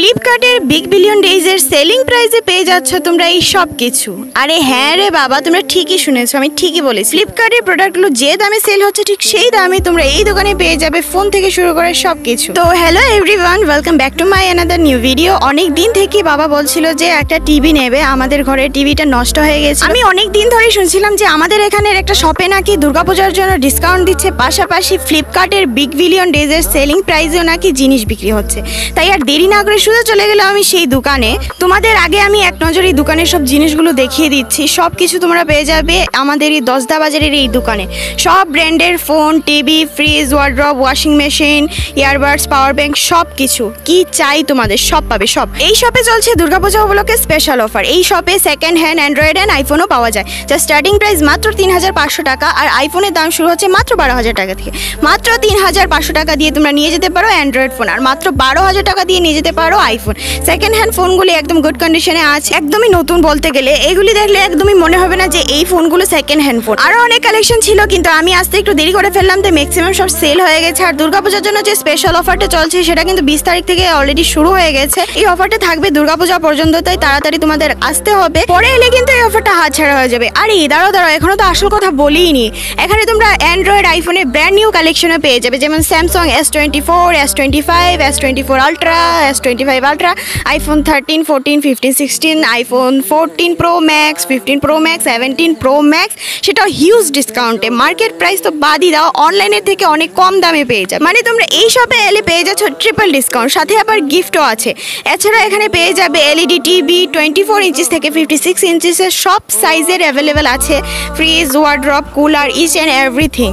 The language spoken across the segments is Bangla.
ফ্লিপকার্টের বিগ বিলিয়ন ডেজের সেলিং প্রাইসে পেয়ে যাচ্ছ তোমরা এই সব কিছু। আরে হ্যাঁ রে বাবা, তোমরা ঠিকই শুনেছো, আমি ঠিকই বলেছি। ফ্লিপকার্টের প্রোডাক্টগুলো যে দামে সেল হচ্ছে ঠিক সেই দামে তোমরা এই দোকানে পেয়ে যাবে ফোন থেকে শুরু করে সব কিছু। তো hello everyone, welcome back to my another new video. অনেক দিন থেকে বাবা বলছিল যে একটা টিভি নেবে, আমাদের ঘরের টিভিটা নষ্ট হয়ে গেছে। আমি অনেক দিন ধরে শুনছিলাম যে আমাদের এখানের একটা শপে নাকি দুর্গাপূজার জন্য ডিসকাউন্ট দিচ্ছে, পাশাপাশি ফ্লিপকার্টের বিগ বিলিয়ন ডেজের সেলিং প্রাইসেও নাকি জিনিস বিক্রি হচ্ছে। তাই আর দেরি না করে শুধু চলে গেলাম আমি সেই দোকানে। তোমাদের আগে আমি এক নজরে দোকানের সব জিনিসগুলো দেখিয়ে দিচ্ছি। সব কিছু তোমরা পেয়ে যাবে আমাদের এই দশদা বাজারের এই দোকানে। সব ব্র্যান্ডের phone, TV, fridge, wardrobe, washing machine, earbuds, power bank, সব কিছু কি চাই তোমাদের সব পাবে। সব এই শপে চলছে দুর্গাপূজা উপলক্ষে স্পেশাল অফার। এই শপে সেকেন্ড হ্যান্ড অ্যান্ড্রয়েড অ্যান্ড আইফোনও পাওয়া যায়, যা স্টার্টিং প্রাইস মাত্র 3500 টাকা। আর আইফোনের দাম শুরু হচ্ছে মাত্র 12000 টাকা থেকে। মাত্র 3500 টাকা দিয়ে তোমরা নিয়ে যেতে পারো অ্যান্ড্রয়েড ফোন, আর মাত্র 12000 টাকা দিয়ে নিয়ে যেতে পারো আইফোন। সেকেন্ড হ্যান্ড ফোনগুলি একদম গুড কন্ডিশনে আছে, একদমই নতুন বলতে গেলে। এগুলি দেখলে একদমই মনে হবে না যে এই ফোনগুলো সেকেন্ড হ্যান্ড ফোন। আরও অনেক কালেকশন ছিল, কিন্তু আমি আসতে একটু দেরি করে ফেললাম, তাই ম্যাক্সিমাম সব সেল হয়ে গেছে। আর দুর্গাপূজার জন্য যে স্পেশাল অফারটা চলছে সেটা কিন্তু 20 তারিখ থেকে অলরেডি শুরু হয়ে গেছে। এই অফারটা থাকবে দুর্গাপূজা পর্যন্ত, তাই তাড়াতাড়ি তোমাদের আসতে হবে, পরে এলে কিন্তু এই অফারটা হাতছাড়া হয়ে যাবে। আর এই দাঁড়াও এখনো তো আসল কথা বলিনি। এখানে তোমরা অ্যান্ড্রয়েড আইফোনের ব্র্যান্ড নিউ কালেকশনে পেয়ে যাবে, যেমন Samsung S24, S25, S24 ultra, S25 ultra, iPhone 13, 14, 15, 16, iPhone 14 pro max, 15 pro max, 17 pro max, সেটাও হিউজ ডিসকাউন্টে। মার্কেট প্রাইস তো বাদই দাও, অনলাইনের থেকে অনেক কম দামে পেয়ে যাবে। মানে তোমরা এই শপে এলে পেয়ে যাচ্ছ ট্রিপল ডিসকাউন্ট, সাথে আবার গিফটও আছে। এছাড়া এখানে পেয়ে যাবে এলইডি টিভি 24 ইঞ্চিস থেকে 56 ইঞ্চিসের সব সাইজের অ্যাভেলেবেল আছে। Fridge, wardrobe, cooler, each and everything.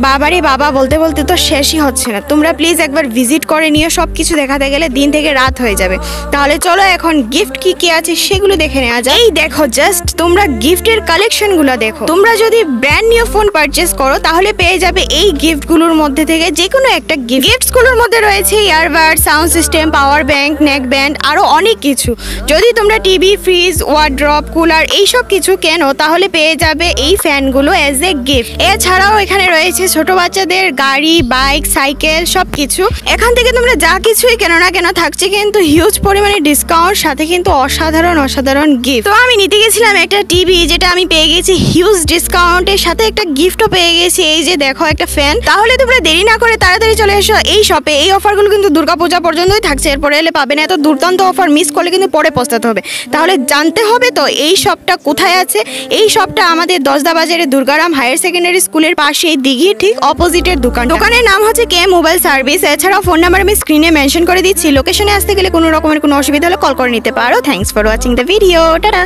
বাবারে বাবা, বলতে বলতে তো শেষই হচ্ছে না। তোমরা প্লিজ একবার ভিজিট করে নিও, সব কিছু দেখাতে গেলে দিন থেকে রাত হয়ে যাবে। তাহলে চলো এখন গিফট কি কি আছে সেগুলো দেখে নেওয়া যায়। এই দেখো জাস্ট তোমরা গিফটের কালেকশনগুলো দেখো। তোমরা যদি ব্র্যান্ড নিউ ফোন পারচেস করো তাহলে পেয়ে যাবে এই গিফটগুলোর মধ্যে থেকে যে কোনো একটা গিফট। গিফটসগুলোর মধ্যে রয়েছে earbud, sound system, power bank, neck band, আরও অনেক কিছু। যদি তোমরা টিভি, ফ্রিজ, ওয়ার্ড্রপ, কুলার এইসব কিছু কেনো তাহলে পেয়ে যাবে এই ফ্যানগুলো অ্যাজ এ গিফট। এছাড়াও এখানে রয়েছে ছোট বাচ্চাদের গাড়ি, বাইক, সাইকেল, সব কিছু। এখান থেকে তোমরা যা কিছুই কেনো না কেন থাকছে কিন্তু হিউজ পরিমাণে ডিসকাউন্ট, সাথে কিন্তু অসাধারণ গিফট। তো আমি নিতে গেছিলাম একটা টিভি, যেটা আমি পেয়ে গেছি হিউজ ডিসকাউন্টের সাথে একটা গিফটও পেয়ে গেছি। এই যে দেখো একটা ফ্যান। তাহলে তোমরা দেরি না করে তাড়াতাড়ি চলে এসো এই শপে। এই অফারগুলো কিন্তু দুর্গাপূজা পর্যন্তই থাকছে, এরপরে এলে পাবে না। এত দুর্দান্ত অফার মিস করলে কিন্তু পরে পস্তাতে হবে। তাহলে জানতে হবে তো এই শপটা কোথায় আছে। এই শপটা আমাদের দশদা বাজারে দুর্গারাম হায়ার সেকেন্ডারি স্কুলের পাশে দিঘির ঠিক অপোজিটের দোকান। দোকানের নাম হচ্ছে কে মোবাইল সার্ভিস। এছাড়াও ফোন নাম্বার আমি স্ক্রিনে মেনশন করে দিচ্ছি। লোকেশনে আসতে গেলে কোনো রকমের কোনো অসুবিধা হলে কল করে নিতে পারো। Thanks for watching the video. Tata.